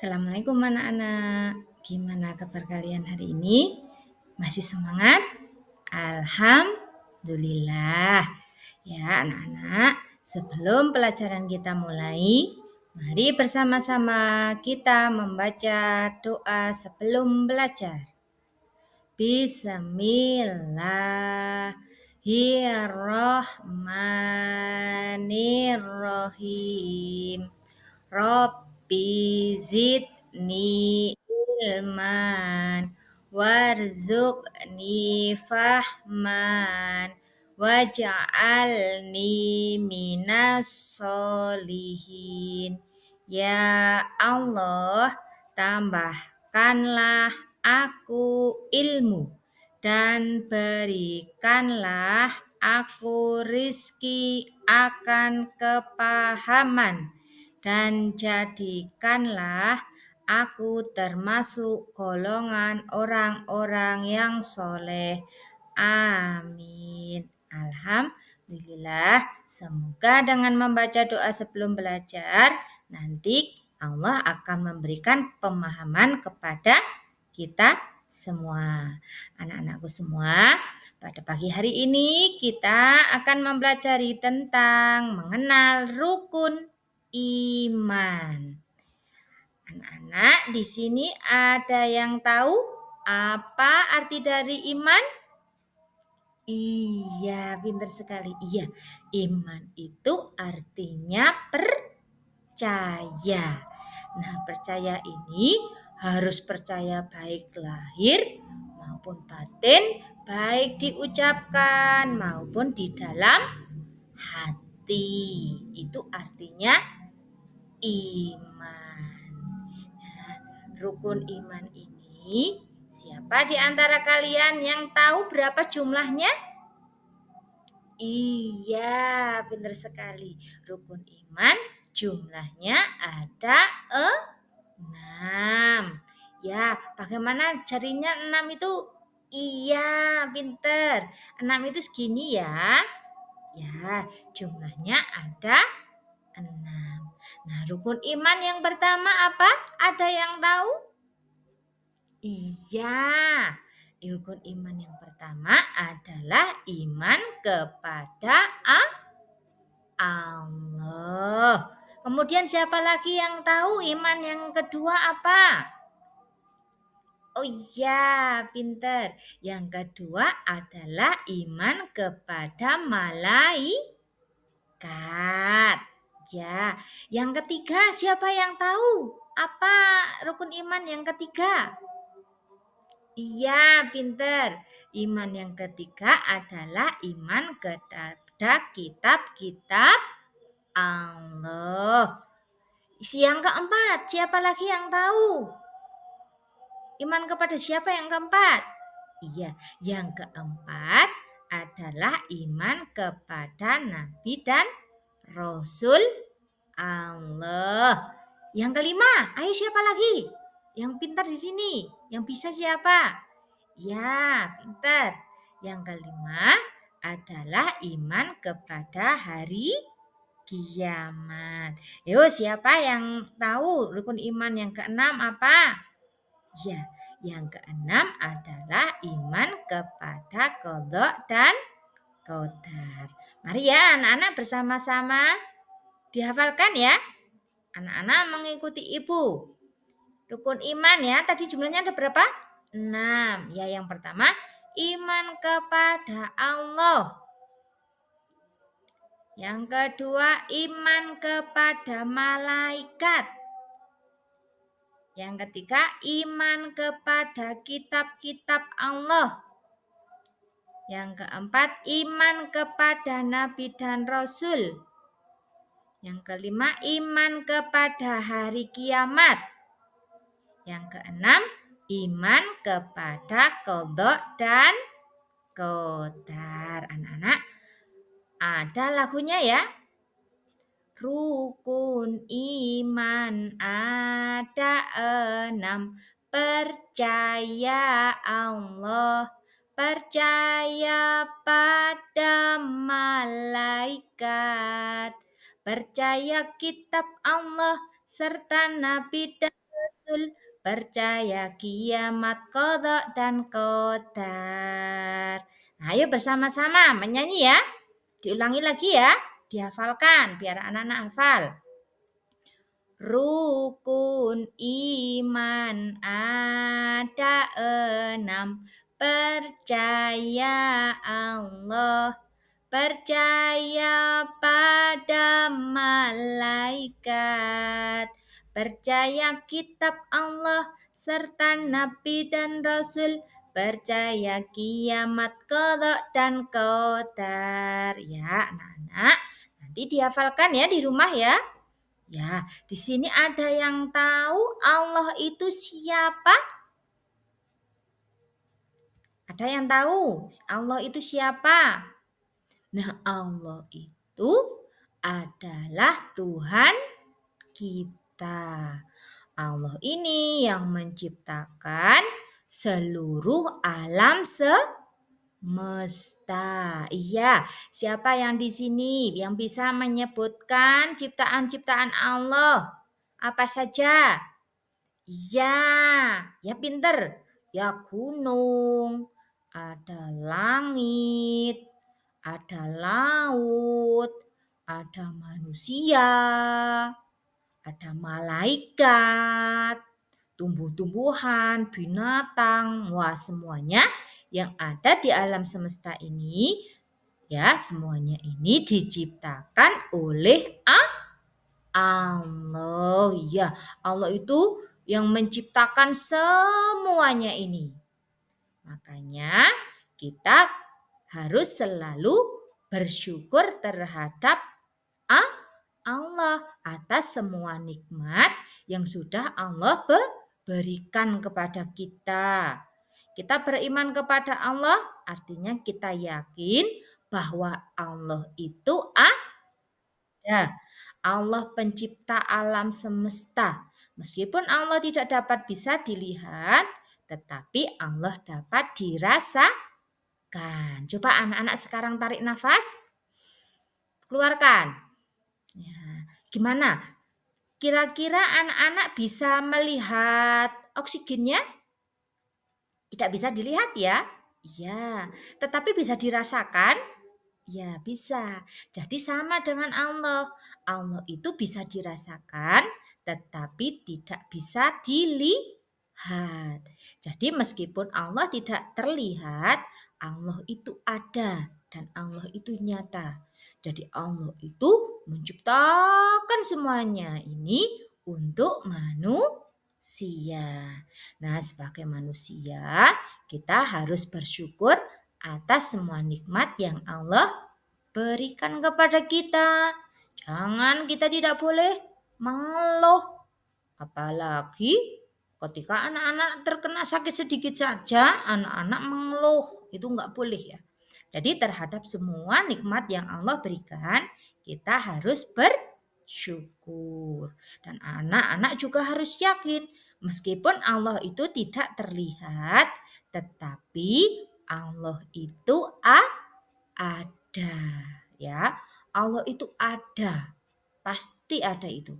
Assalamualaikum anak-anak. Gimana kabar kalian hari ini? Masih semangat? Alhamdulillah. Ya anak-anak, sebelum pelajaran kita mulai, mari bersama-sama kita membaca doa sebelum belajar. Bismillahirrahmanirrahim. Rabbi zidni ilman warzuqni fahman waj'alni minas solihin. Ya Allah, tambahkanlah aku ilmu dan berikanlah aku rizki akan kepahaman dan jadikanlah aku termasuk golongan orang-orang yang soleh. Amin. Alhamdulillah. Semoga dengan membaca doa sebelum belajar, nanti Allah akan memberikan pemahaman kepada kita semua. Anak-anakku semua, pada pagi hari ini kita akan mempelajari tentang mengenal rukun iman. Anak-anak, di sini ada yang tahu apa arti dari iman? Iya, pintar sekali. Iya, iman itu artinya percaya. Nah, percaya ini harus percaya baik lahir maupun batin, baik diucapkan maupun di dalam hati. Itu artinya iman. Nah, rukun iman ini siapa di antara kalian yang tahu berapa jumlahnya? Iya, benar sekali. Rukun iman jumlahnya ada 6. Ya, bagaimana carinya 6 itu? Iya, pinter. 6 itu segini ya. Ya, jumlahnya ada 6. Nah, rukun iman yang pertama apa? Ada yang tahu? Iya, rukun iman yang pertama adalah iman kepada Allah. Kemudian siapa lagi yang tahu iman yang kedua apa? Oh iya, pinter. Yang kedua adalah iman kepada malaikat. Ya, yang ketiga siapa yang tahu? Apa rukun iman yang ketiga? Iya, pinter. Iman yang ketiga adalah iman kepada kitab-kitab Allah. Yang keempat, siapa lagi yang tahu? Iman kepada siapa yang keempat? Iya, yang keempat adalah iman kepada Nabi dan Rasul Allah. Yang kelima, ayo siapa lagi? Yang pintar di sini, yang bisa siapa? Ya, pintar. Yang kelima adalah iman kepada hari kiamat. Yo, siapa yang tahu rukun iman yang keenam apa? Ya, yang keenam adalah iman kepada qada dan qadar. Mari ya anak-anak bersama-sama dihafalkan ya. Anak-anak mengikuti ibu. Rukun iman ya, tadi jumlahnya ada berapa? 6. Ya, yang pertama iman kepada Allah. Yang kedua iman kepada malaikat. Yang ketiga, iman kepada kitab-kitab Allah. Yang keempat, iman kepada Nabi dan Rasul. Yang kelima, iman kepada hari kiamat. Yang keenam, iman kepada qada dan qadar. Anak-anak, ada lagunya ya. Rukun iman ada 6. Percaya Allah, percaya pada malaikat, percaya kitab Allah serta Nabi dan Rasul, percaya kiamat, qada dan qadar. Nah, ayo bersama-sama menyanyi ya. Diulangi lagi ya, dihafalkan biar anak-anak hafal. Rukun iman ada 6. Percaya Allah, percaya pada malaikat, percaya kitab Allah serta nabi dan rasul, percaya kiamat, qada dan qadar. Ya, anak-anak, nanti dihafalkan ya di rumah ya. Ya, di sini ada yang tahu Allah itu siapa? Ada yang tahu Allah itu siapa? Nah, Allah itu adalah Tuhan kita. Allah ini yang menciptakan seluruh alam semesta. Iya, siapa yang di sini yang bisa menyebutkan ciptaan-ciptaan Allah? Apa saja? Iya, ya pinter. Ya gunung, ada langit, ada laut, ada manusia, ada malaikat, tumbuh-tumbuhan, binatang, wah semuanya yang ada di alam semesta ini, ya semuanya ini diciptakan oleh Allah. Ya, Allah itu yang menciptakan semuanya ini. Makanya kita harus selalu bersyukur terhadap Allah atas semua nikmat yang sudah Allah berikan kepada kita. Kita beriman kepada Allah artinya kita yakin bahwa Allah itu ada. Allah pencipta alam semesta. Meskipun Allah tidak dapat bisa dilihat, tetapi Allah dapat dirasakan. Coba anak-anak sekarang tarik nafas, keluarkan. Ya, gimana? Kira-kira anak-anak bisa melihat oksigennya? Tidak bisa dilihat ya? Iya, tetapi bisa dirasakan? Ya, bisa. Jadi sama dengan Allah. Allah itu bisa dirasakan, tetapi tidak bisa dilihat. Jadi meskipun Allah tidak terlihat, Allah itu ada dan Allah itu nyata. Jadi Allah itu menciptakan semuanya ini untuk manusia. Nah, sebagai manusia, kita harus bersyukur atas semua nikmat yang Allah berikan kepada kita. Jangan kita tidak boleh mengeluh. Apalagi ketika anak-anak terkena sakit sedikit saja, anak-anak mengeluh. Itu enggak boleh ya. Jadi terhadap semua nikmat yang Allah berikan, kita harus bersyukur. Dan anak-anak juga harus yakin, meskipun Allah itu tidak terlihat, tetapi Allah itu ada. Ya, Allah itu ada. Pasti ada itu.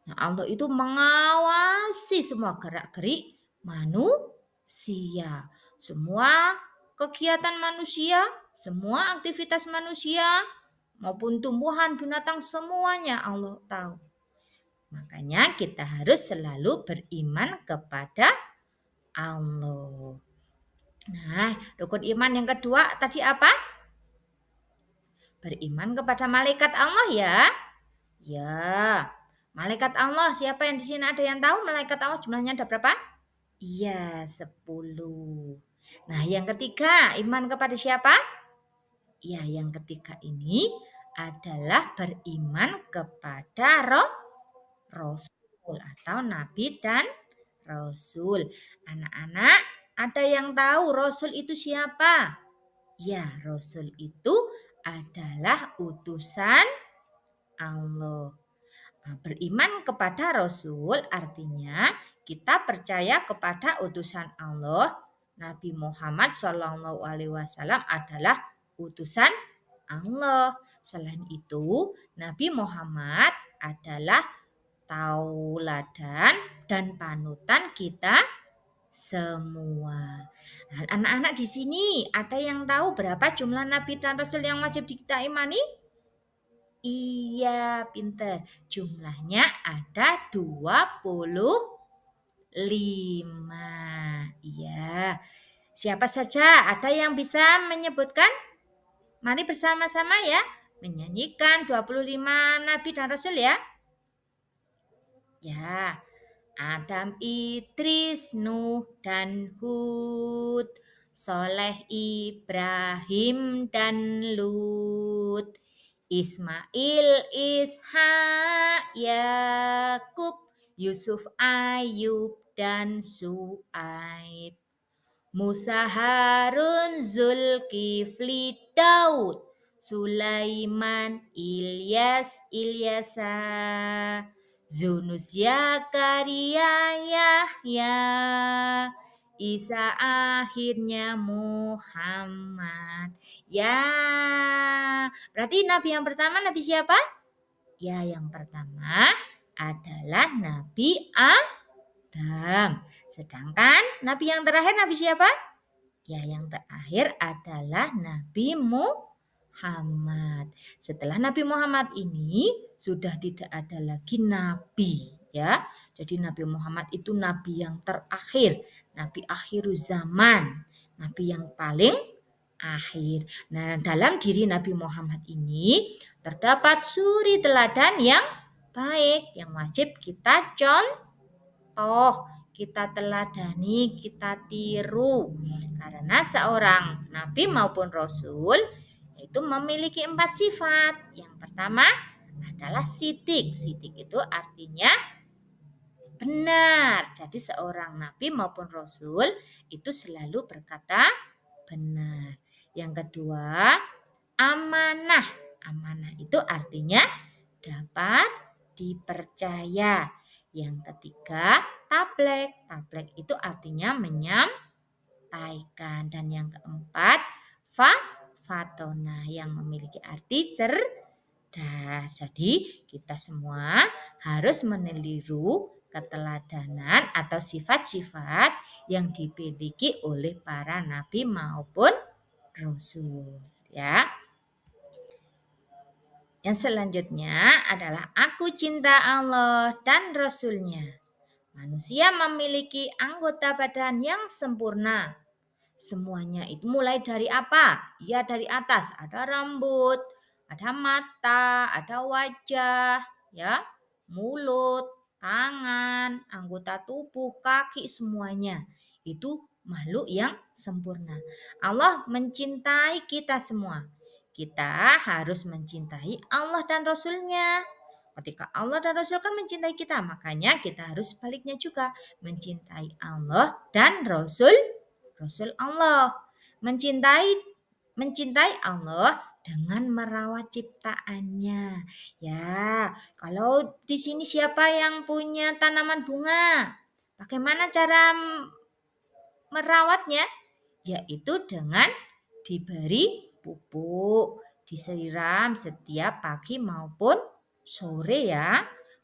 Nah, Allah itu mengawasi semua gerak-gerik manusia. Semua kegiatan manusia, semua aktivitas manusia, maupun tumbuhan, binatang, semuanya Allah tahu. Makanya kita harus selalu beriman kepada Allah. Nah, rukun iman yang kedua tadi apa? Beriman kepada malaikat Allah ya. Ya, malaikat Allah, siapa yang di sini ada yang tahu malaikat Allah jumlahnya ada berapa? Iya, 10. Nah, yang ketiga, iman kepada siapa? Ya, yang ketiga ini adalah beriman kepada Rasul atau Nabi dan Rasul. Anak-anak, ada yang tahu Rasul itu siapa? Ya, Rasul itu adalah utusan Allah. Nah, beriman kepada Rasul artinya kita percaya kepada utusan Allah. Nabi Muhammad SAW adalah utusan Allah. Selain itu, Nabi Muhammad adalah tauladan dan panutan kita semua. Nah, anak-anak di sini ada yang tahu berapa jumlah nabi dan rasul yang wajib kita imani? Iya, pinter. Jumlahnya ada 25. Iya. Siapa saja ada yang bisa menyebutkan? Mari bersama-sama ya menyanyikan 25 nabi dan rasul ya. Ya, Adam, Idris, Nuh, dan Hud, Soleh, Ibrahim, dan Lut, Ismail, Ishak, Yakub, Yusuf, Ayub, dan Su'aib. Musa, Harun, Zulkifli, Daud, Sulaiman, Ilyas, Ilyasa, Zunus, Zakaria, Yahya, Isa, akhirnya Muhammad. Ya, berarti nabi yang pertama nabi siapa? Ya, yang pertama adalah Nabi Adam. Sedangkan nabi yang terakhir nabi siapa? Ya, yang terakhir adalah Nabi Muhammad. Setelah Nabi Muhammad ini sudah tidak ada lagi nabi, ya. Jadi Nabi Muhammad itu nabi yang terakhir, nabi akhir zaman, nabi yang paling akhir. Nah, dalam diri Nabi Muhammad ini terdapat suri teladan yang baik yang wajib kita contoh, kita teladani, kita tiru. Karena seorang nabi maupun rasul itu memiliki 4 sifat. Yang pertama adalah sidik. Sidik itu artinya benar. Jadi seorang nabi maupun rasul itu selalu berkata benar. Yang kedua, amanah. Amanah itu artinya dapat dipercaya. Yang ketiga, tablek. Tablek itu artinya menyampaikan. Dan yang keempat, fatona yang memiliki arti cerdas. Jadi kita semua harus meniru keteladanan atau sifat-sifat yang dimiliki oleh para nabi maupun rasul, ya. Yang selanjutnya adalah aku cinta Allah dan Rasulnya. Manusia memiliki anggota badan yang sempurna. Semuanya itu mulai dari apa? Ya, dari atas ada rambut, ada mata, ada wajah, ya, mulut, tangan, anggota tubuh, kaki, semuanya. Itu makhluk yang sempurna. Allah mencintai kita semua. Kita harus mencintai Allah dan Rasul-Nya. Ketika Allah dan Rasul kan mencintai kita, makanya kita harus sebaliknya juga mencintai Allah dan Rasul Allah. Mencintai Allah dengan merawat ciptaannya. Ya, kalau di sini siapa yang punya tanaman bunga? Bagaimana cara merawatnya? Yaitu dengan diberi pupuk, disiram setiap pagi maupun sore ya.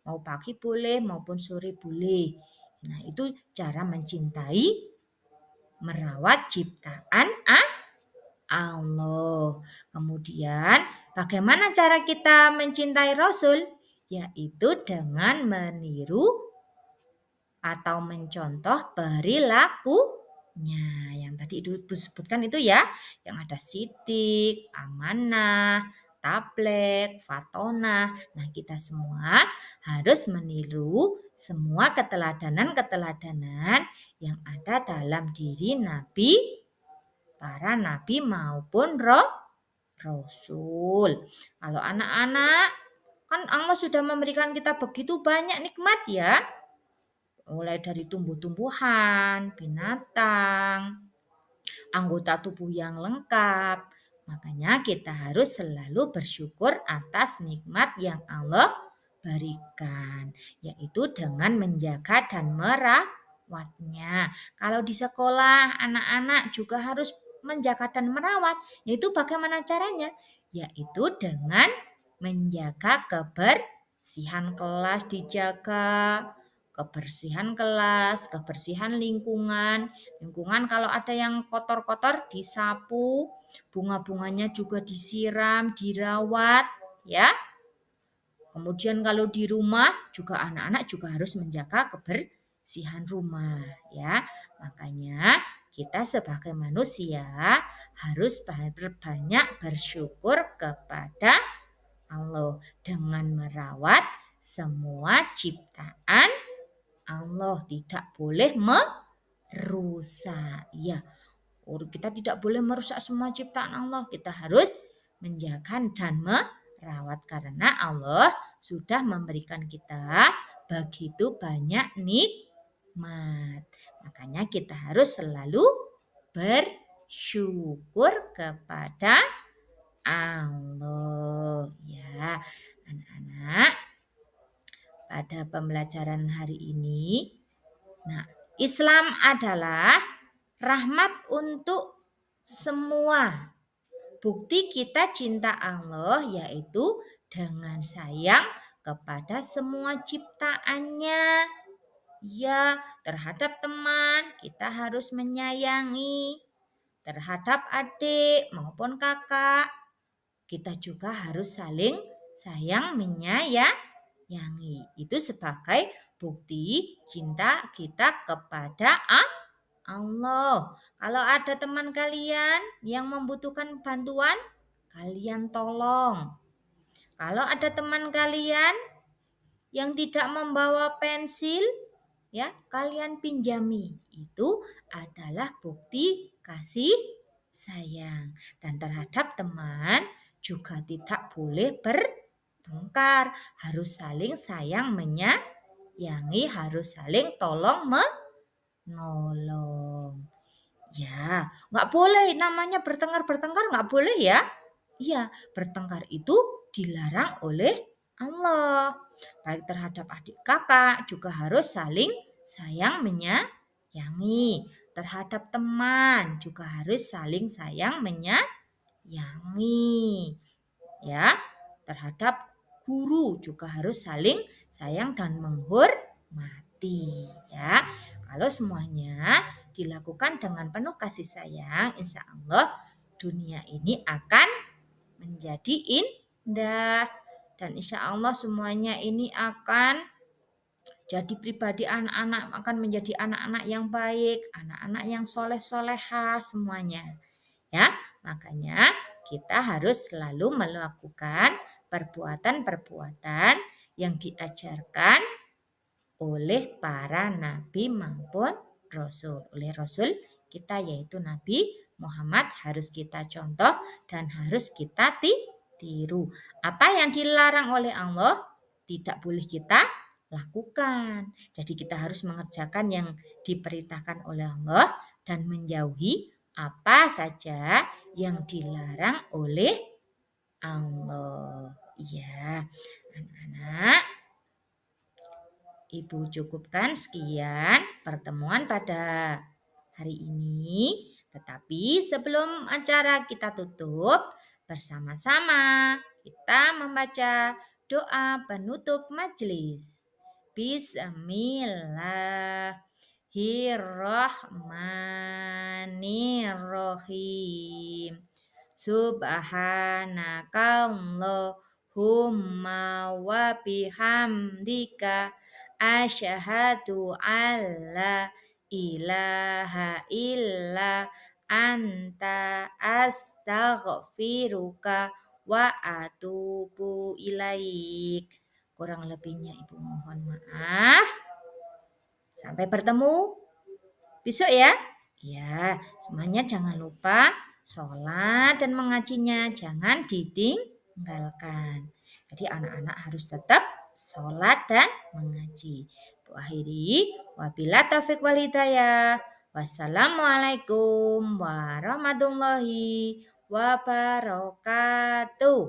Mau pagi boleh maupun sore boleh. Nah, itu cara mencintai, merawat ciptaan Allah. Kemudian, bagaimana cara kita mencintai Rasul? Yaitu dengan meniru atau mencontoh perilakunya. Yang tadi itu disebutkan itu ya, yang ada sidik, amanah, tablek, fatona. Nah, kita semua harus meniru semua keteladanan-keteladanan yang ada dalam diri nabi, para nabi maupun rasul. Kalau anak-anak, kan Allah sudah memberikan kita begitu banyak nikmat ya. Mulai dari tumbuh-tumbuhan, binatang, anggota tubuh yang lengkap. Makanya kita harus selalu bersyukur atas nikmat yang Allah berikan, yaitu dengan menjaga dan merawatnya. Kalau di sekolah anak-anak juga harus menjaga dan merawat, yaitu bagaimana caranya? Yaitu dengan menjaga kebersihan kelas dijaga, kebersihan kelas, kebersihan lingkungan. Lingkungan kalau ada yang kotor-kotor disapu, bunga-bunganya juga disiram, dirawat, ya. Kemudian kalau di rumah juga anak-anak juga harus menjaga kebersihan rumah, ya. Makanya kita sebagai manusia harus banyak bersyukur kepada Allah dengan merawat semua ciptaan Allah, tidak boleh merusak. Ya, kita tidak boleh merusak semua ciptaan Allah. Kita harus menjaga dan merawat karena Allah sudah memberikan kita begitu banyak nikmat. Makanya kita harus selalu bersyukur kepada Allah. Ya, anak-anak, pada pembelajaran hari ini, nah, Islam adalah rahmat untuk semua. Bukti kita cinta Allah yaitu dengan sayang kepada semua ciptaannya. Ya, terhadap teman kita harus menyayangi. Terhadap adik maupun kakak kita juga harus saling sayang menyayangi. Itu sebagai bukti cinta kita kepada Allah. Kalau ada teman kalian yang membutuhkan bantuan, kalian tolong. Kalau ada teman kalian yang tidak membawa pensil, ya, kalian pinjami. Itu adalah bukti kasih sayang. Dan terhadap teman juga tidak boleh bertengkar, harus saling sayang menyayangi, harus saling tolong menolong. Ya, nggak boleh namanya bertengkar nggak boleh ya. Iya, bertengkar itu dilarang oleh Allah. Baik terhadap adik kakak juga harus saling sayang menyayangi. Terhadap teman juga harus saling sayang menyayangi. Ya, terhadap guru juga harus saling sayang dan menghormati. Ya, kalau semuanya dilakukan dengan penuh kasih sayang, insya Allah dunia ini akan menjadi indah. Dan insya Allah semuanya ini akan jadi pribadi anak-anak, akan menjadi anak-anak yang baik, anak-anak yang soleh-solehah semuanya. Ya, makanya kita harus selalu melakukan perbuatan-perbuatan yang diajarkan oleh para nabi maupun rasul. Oleh rasul kita yaitu Nabi Muhammad harus kita contoh dan harus kita tiru. Apa yang dilarang oleh Allah tidak boleh kita lakukan. Jadi kita harus mengerjakan yang diperintahkan oleh Allah dan menjauhi apa saja yang dilarang oleh Allah. Iya, anak-anak, Ibu cukupkan sekian pertemuan pada hari ini. Tetapi sebelum acara kita tutup, bersama-sama kita membaca doa penutup majelis. Bismillahirrahmanirrahim. Subhanakallahumma wa bihamdika asyhadu alla ilaha illa anta astaghfiruka wa atubu ilaik. Kurang lebihnya Ibu mohon maaf. Sampai bertemu besok ya. Ya, semuanya jangan lupa sholat dan mengajinya jangan ditinggalkan. Jadi anak-anak harus tetap sholat dan mengaji. Bu akhiri, wabillahi taufiq wal hidayah. Wassalamualaikum warahmatullahi wabarakatuh.